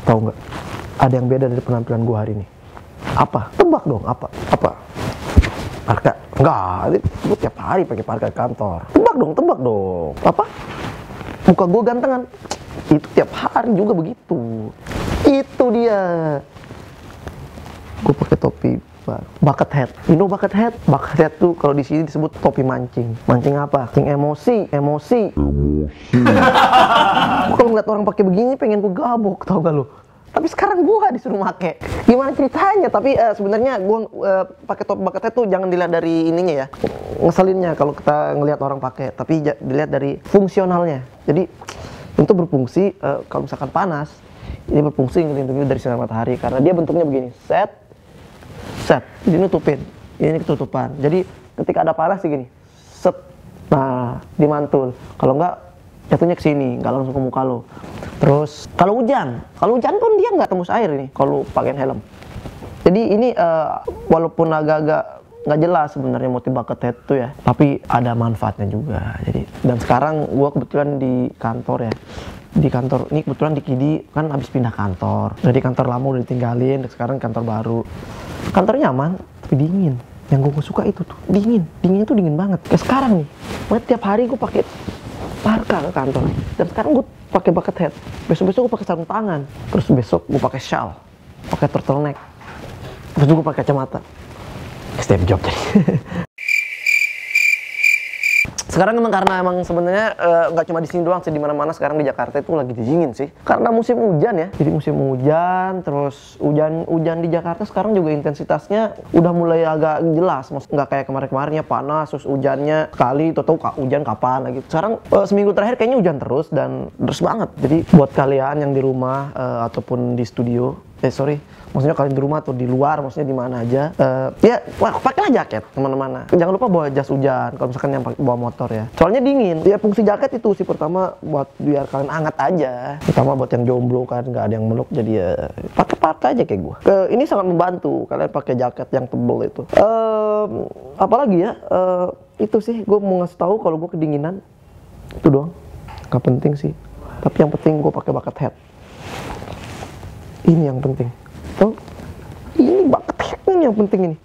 Tahu nggak? Ada yang beda dari penampilan gue hari ini. Apa? Tebak dong, apa? Apa? Parka? Enggak, gue tiap hari pakai parka ke kantor. Tebak dong. Apa? Muka gue gantengan. Itu tiap hari juga begitu. Itu dia. Gue pakai topi bucket hat. You know bucket hat? Bucket hat tuh kalau di sini disebut topi mancing. Mancing apa? Mancing emosi. Kalau ngeliat orang pakai begini pengen gue gabok, tau gak lu? Tapi sekarang gue disuruh make. Gimana ceritanya? Tapi sebenarnya gue pakai topi bucket hat tuh jangan dilihat dari ininya ya, ngeselinnya kalau kita ngelihat orang pakai, tapi dilihat dari fungsionalnya. Jadi untuk berfungsi kalau misalkan panas, ini berfungsi ngelindungi dari sinar matahari karena dia bentuknya begini. Set, jadi nutupin, ini ketutupan. Jadi ketika ada panas segini, set, nah dimantul. Kalau enggak jatuhnya ke sini, nggak langsung ke muka lo. Terus kalau hujan pun dia nggak tembus air ini kalau pakai helm. Jadi ini walaupun agak-agak nggak jelas sebenarnya motif bucket hat tuh ya, tapi ada manfaatnya juga. Jadi dan sekarang gua kebetulan di kantor ya. Di kantor ini kebetulan di Kidi kan habis pindah kantor. Jadi kantor lama udah ditinggalin, sekarang kantor baru. Kantor nyaman tapi dingin. Yang gue suka itu tuh dinginnya tuh dingin banget. Kayak sekarang nih, tiap hari gue pakai parka ke kantor. Dan sekarang gue pakai bucket hat. Besok gue pakai sarung tangan. Terus besok gue pakai shawl, pakai turtleneck. Terus gue pakai kacamata. Step job jadi. Sekarang emang karena sebenarnya nggak cuma di sini doang sih, di mana-mana sekarang di Jakarta itu lagi dingin sih. Karena musim hujan ya. Jadi musim hujan, terus hujan di Jakarta sekarang juga intensitasnya udah mulai agak jelas. Nggak kayak kemarin-kemarinnya panas, terus hujannya sekali, tahu hujan kapan lagi. Sekarang seminggu terakhir kayaknya hujan terus dan deras banget. Jadi buat kalian yang di rumah ataupun di studio, maksudnya kalian di rumah atau di luar, maksudnya di mana aja, ya pakailah jaket teman-teman. Jangan lupa bawa jas hujan kalau misalkan yang bawa motor ya. Soalnya dingin. Ya fungsi jaket itu sih pertama buat biar kalian hangat aja. Pertama buat yang jomblo kan nggak ada yang meluk, jadi ya pakai aja kayak gua. Ini sangat membantu kalian pakai jaket yang tebel itu. Apalagi ya, itu sih gue mau ngasih tahu kalau gue kedinginan. Itu doang. Gak penting sih. Tapi yang penting gue pakai bucket hat. Ini yang penting. Tuh, ini bucket hat yang penting ini.